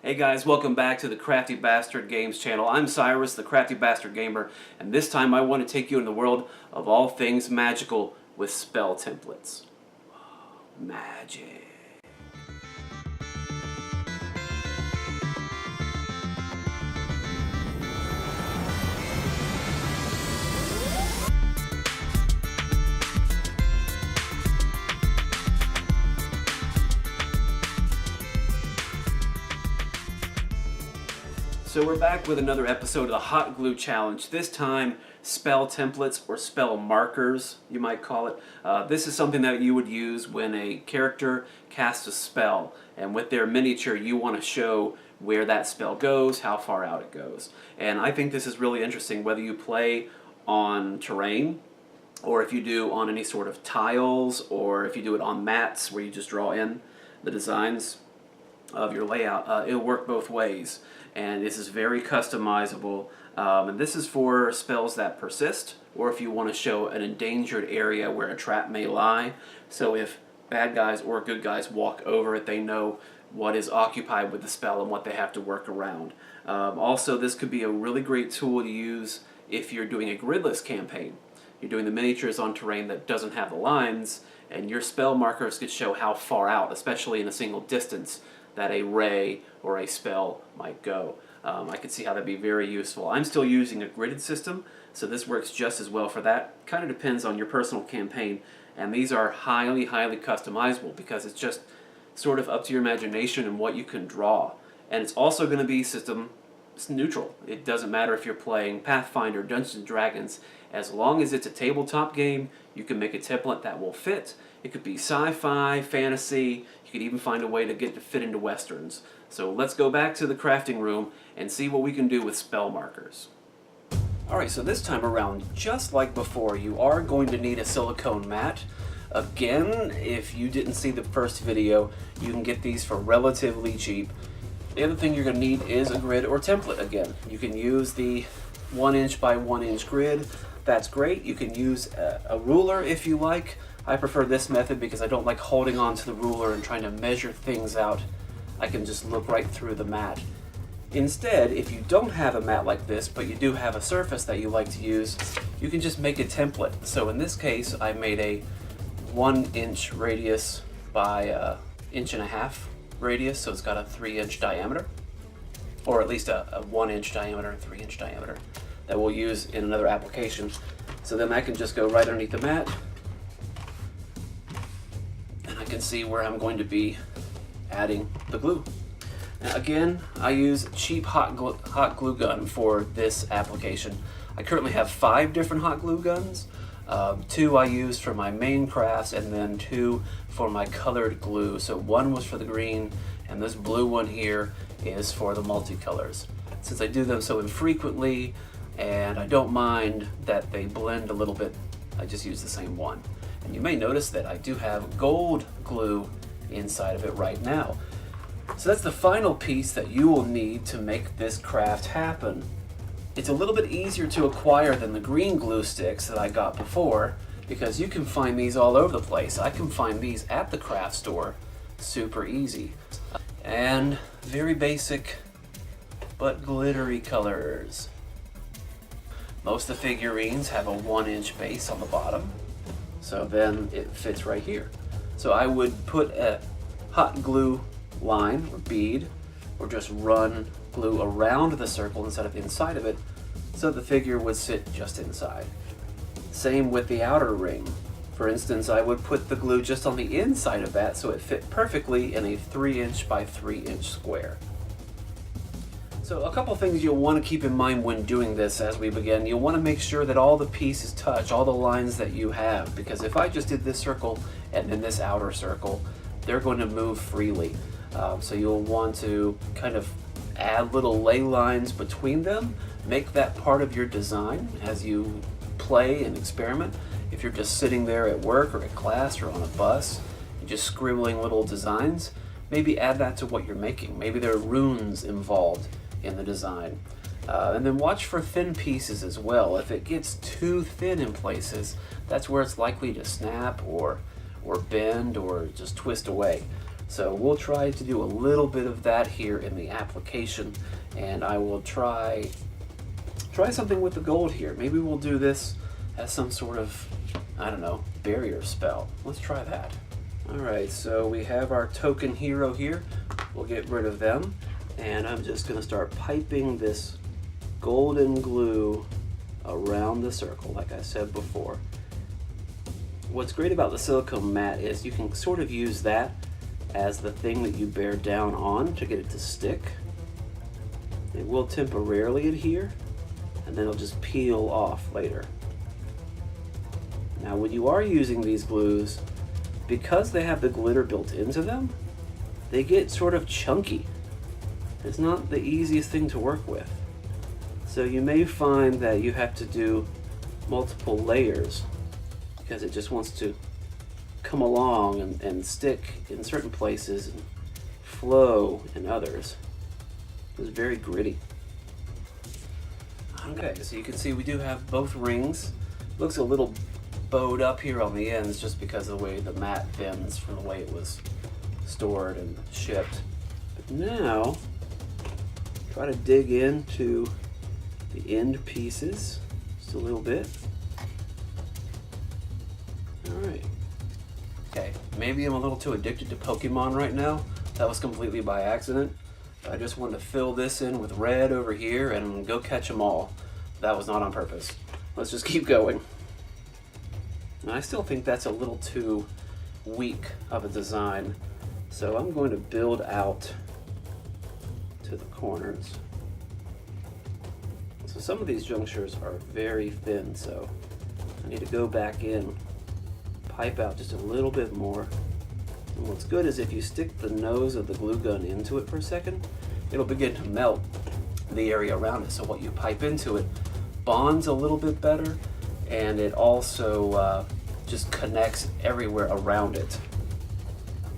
Hey guys, welcome back to the Crafty Bastard Games channel. I'm Cyrus, the Crafty Bastard Gamer, and this time I want to take you in the world of all things magical with spell templates. Magic. So we're back with another episode of the Hot Glue Challenge. This time, spell templates, or spell markers, you might call it. This is something that you would use when a character casts a spell, and with their miniature you want to show where that spell goes, how far out it goes. And I think this is really interesting, whether you play on terrain, or if you do on any sort of tiles, or if you do it on mats where you just draw in the designs of your layout. It'll work both ways. And this is very customizable, and this is for spells that persist, or if you want to show an endangered area where a trap may lie. So if bad guys or good guys walk over it, they know what is occupied with the spell and what they have to work around. Also, this could be a really great tool to use if you're doing a gridless campaign. You're doing the miniatures on terrain that doesn't have the lines, and your spell markers could show how far out, especially in a single distance, that a ray or a spell might go. I could see how that'd be very useful. I'm still using a gridded system, so this works just as well for that. Kind of depends on your personal campaign, and these are highly customizable because it's just sort of up to your imagination and what you can draw. And it's also going to be system neutral. It doesn't matter if you're playing Pathfinder, Dungeons & Dragons. As long as it's a tabletop game, you can make a template that will fit. It could be sci-fi, fantasy. You could even find a way to get to fit into westerns. So let's go back to the crafting room and see what we can do with spell markers. Alright, so this time around, just like before, you are going to need a silicone mat. Again, if you didn't see the first video, you can get these for relatively cheap. The other thing you're going to need is a grid or template again. You can use the 1" by 1" grid. That's great. You can use a ruler if you like. I prefer this method because I don't like holding on to the ruler and trying to measure things out. I can just look right through the mat. Instead, if you don't have a mat like this, but you do have a surface that you like to use, you can just make a template. So in this case, I made a 1" radius by 1.5" radius, so it's got a 3" diameter, or at least a 1" diameter and 3" diameter that we'll use in another application. So then I can just go right underneath the mat, and I can see where I'm going to be adding the glue. Now again, I use cheap hot glue gun for this application. I currently have 5 different hot glue guns. 2 I use for my main crafts, and then 2 for my colored glue. So 1 was for the green, and this blue one here is for the multicolors. Since I do them so infrequently, and I don't mind that they blend a little bit, I just use the same one. And you may notice that I do have gold glue inside of it right now. So that's the final piece that you will need to make this craft happen. It's a little bit easier to acquire than the green glue sticks that I got before, because you can find these all over the place. I can find these at the craft store super easy. And very basic but glittery colors. Most of the figurines have a 1" base on the bottom, so then it fits right here. So I would put a hot glue line or bead, or just run glue around the circle instead of inside of it, so the figure would sit just inside. Same with the outer ring. For instance, I would put the glue just on the inside of that so it fit perfectly in a 3" by 3" square. So a couple things you'll want to keep in mind when doing this as we begin. You'll want to make sure that all the pieces touch, all the lines that you have, because if I just did this circle and then this outer circle, they're going to move freely. So you'll want to kind of add little ley lines between them, make that part of your design as you play and experiment. If you're just sitting there at work or at class or on a bus and just scribbling little designs, maybe add that to what you're making. Maybe there are runes involved in the design. And then watch for thin pieces as well. If it gets too thin in places, that's where it's likely to snap or bend or just twist away. So we'll try to do a little bit of that here in the application, and I will try something with the gold here. Maybe we'll do this as some sort of, I don't know, barrier spell. Let's try that. Alright, so we have our token hero here. We'll get rid of them, and I'm just going to start piping this golden glue around the circle, like I said before. What's great about the silicone mat is you can sort of use that as the thing that you bear down on to get it to stick. It will temporarily adhere, and then it'll just peel off later. Now when you are using these glues, because they have the glitter built into them, they get sort of chunky. It's not the easiest thing to work with. So you may find that you have to do multiple layers because it just wants to come along and stick in certain places and flow in others. It's very gritty. Okay, so you can see we do have both rings. Looks a little bowed up here on the ends just because of the way the mat bends from the way it was stored and shipped. But now, try to dig into the end pieces just a little bit. Alright. Okay, maybe I'm a little too addicted to Pokemon right now. That was completely by accident. I just wanted to fill this in with red over here and go catch them all. That was not on purpose. Let's just keep going. And I still think that's a little too weak of a design. So I'm going to build out to the corners. So some of these junctures are very thin, so I need to go back in, pipe out just a little bit more. And what's good is if you stick the nose of the glue gun into it for a second, it'll begin to melt the area around it. So what you pipe into it bonds a little bit better, and it also just connects everywhere around it,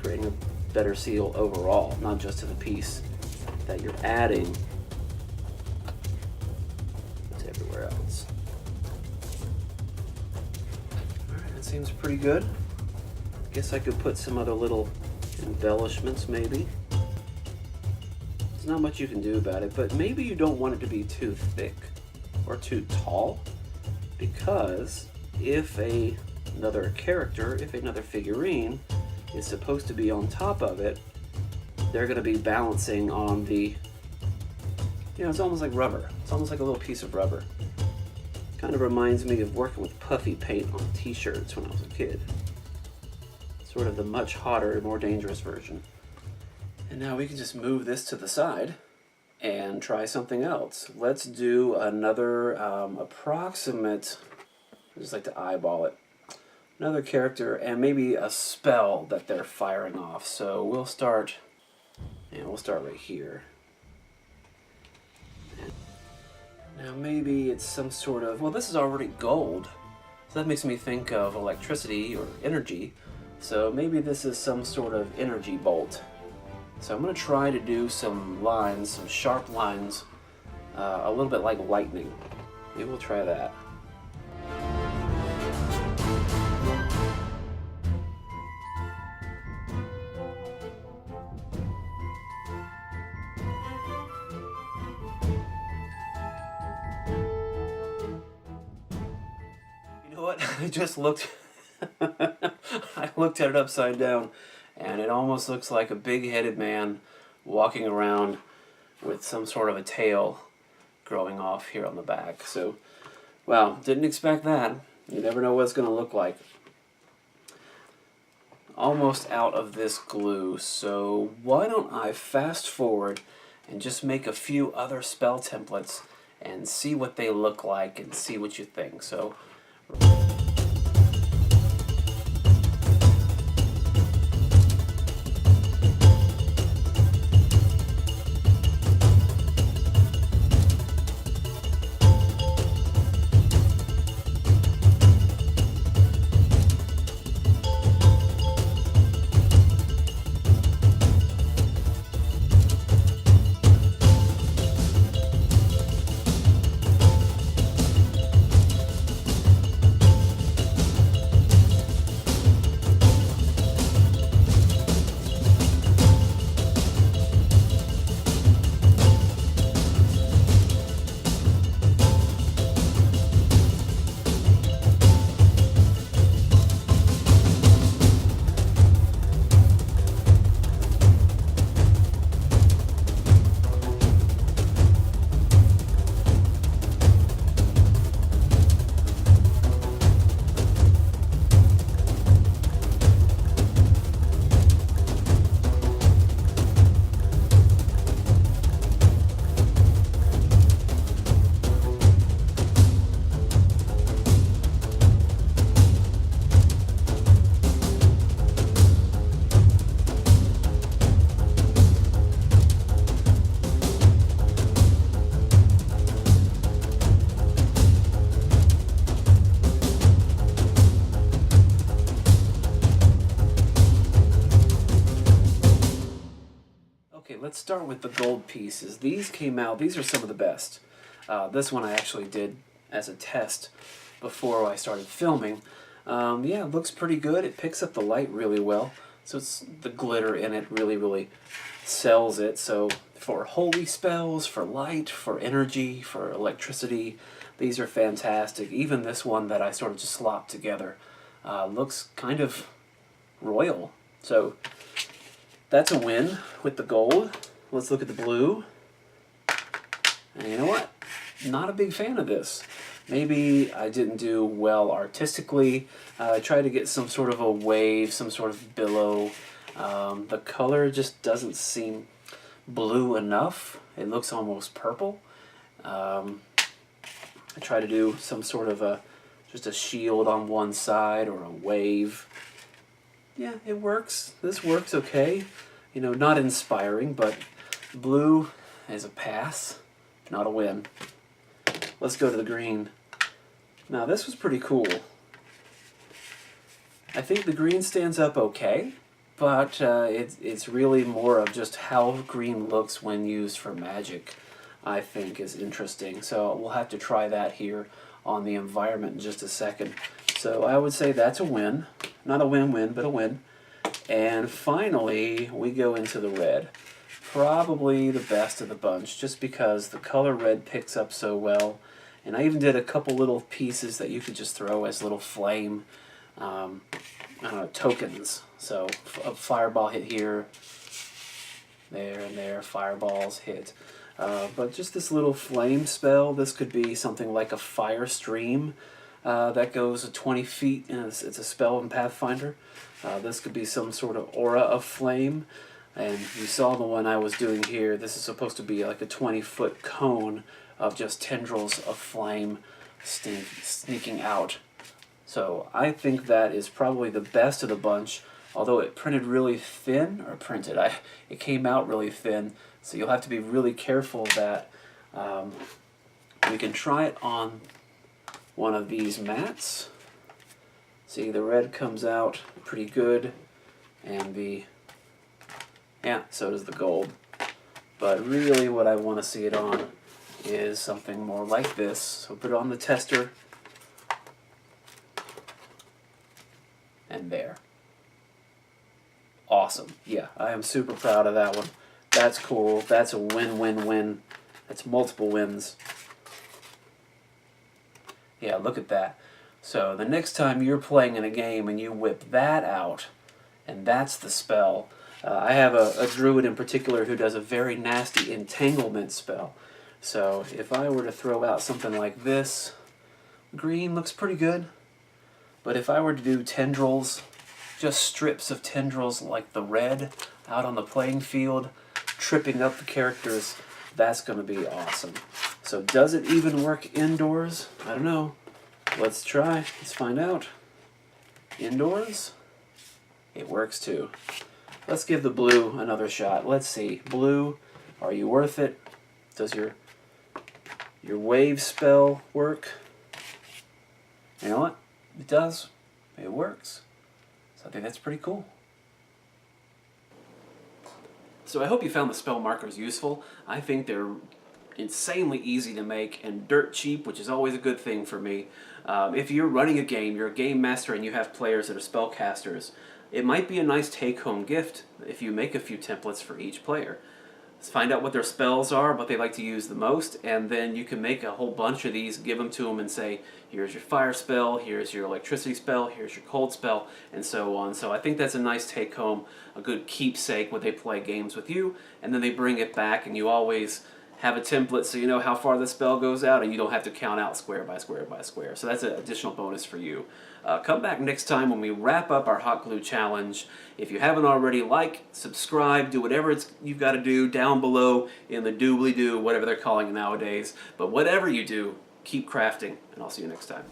creating a better seal overall, not just to the piece that you're adding, but to everywhere else. Alright, that seems pretty good. Guess I could put some other little embellishments maybe. There's not much you can do about it, but maybe you don't want it to be too thick or too tall, because if another character, if another figurine is supposed to be on top of it, they're going to be balancing on the, it's almost like rubber. It's almost like a little piece of rubber. Kind of reminds me of working with puffy paint on t-shirts when I was a kid. Sort of the much hotter, more dangerous version. And now we can just move this to the side and try something else. Let's do another approximate, I just like to eyeball it, another character and maybe a spell that they're firing off. So we'll start right here. Now maybe it's some sort of, well, this is already gold, so that makes me think of electricity or energy. So maybe this is some sort of energy bolt. So I'm going to try to do some lines, some sharp lines, a little bit like lightning. Maybe we'll try that. You know what? I just looked... I looked at it upside down, and it almost looks like a big-headed man walking around with some sort of a tail growing off here on the back. So, well, didn't expect that. You never know what it's going to look like. Almost out of this glue, so why don't I fast forward and just make a few other spell templates and see what they look like and see what you think. So. start with the gold pieces. These came out, these are some of the best. This one I actually did as a test before I started filming. Yeah, it looks pretty good. It picks up the light really well. So it's the glitter in it really sells it. So for holy spells, for light, for energy, for electricity, these are fantastic. Even this one that I sort of just slopped together looks kind of royal. So that's a win with the gold. Let's look at the blue. And you know what? Not a big fan of this. Maybe I didn't do well artistically. I tried to get some sort of a wave, some sort of billow. The color just doesn't seem blue enough. It looks almost purple. I try to do some sort of just a shield on one side or a wave. Yeah, it works. This works okay. You know, not inspiring, but blue is a pass, not a win. Let's go to the green. Now this was pretty cool. I think the green stands up okay, but it's really more of just how green looks when used for magic, I think is interesting. So we'll have to try that here on the environment in just a second. So I would say that's a win. Not a win-win, but a win. And finally, we go into the red. Probably the best of the bunch, just because the color red picks up so well. And I even did a couple little pieces that you could just throw as little flame I don't know, tokens. So a fireball hit here, there and there, fireballs hit. But just this little flame spell, this could be something like a fire stream that goes 20 feet, and it's a spell in Pathfinder. This could be some sort of aura of flame. And you saw the one I was doing here. This is supposed to be like a 20-foot cone of just tendrils of flame sneaking out. So I think that is probably the best of the bunch, although it printed really thin, or it came out really thin, so you'll have to be really careful that we can try it on one of these mats. See, the red comes out pretty good, and yeah, so does the gold. But really what I want to see it on is something more like this. So put it on the tester. And there. Awesome. Yeah, I am super proud of that one. That's cool. That's a win-win-win. That's multiple wins. Yeah, look at that. So the next time you're playing in a game and you whip that out, and that's the spell. I have a druid in particular who does a very nasty entanglement spell. So if I were to throw out something like this, green looks pretty good. But if I were to do tendrils, just strips of tendrils like the red out on the playing field, tripping up the characters, that's going to be awesome. So does it even work indoors? I don't know. Let's try. Let's find out. Indoors? It works too. Let's give the blue another shot. Let's see. Blue, are you worth it? Does your wave spell work? You know what? It does. It works. So I think that's pretty cool. So I hope you found the spell markers useful. I think they're insanely easy to make and dirt cheap, which is always a good thing for me. If you're running a game, you're a game master and you have players that are spellcasters, it might be a nice take-home gift if you make a few templates for each player. Let's find out what their spells are, what they like to use the most, and then you can make a whole bunch of these, give them to them and say, here's your fire spell, here's your electricity spell, here's your cold spell, and so on. So I think that's a nice take-home, a good keepsake when they play games with you, and then they bring it back and you always have a template so you know how far the spell goes out and you don't have to count out square by square by square. So that's an additional bonus for you. Come back next time when we wrap up our hot glue challenge. If you haven't already, like, subscribe, do whatever you've got to do down below in the doobly-doo, whatever they're calling it nowadays. But whatever you do, keep crafting, and I'll see you next time.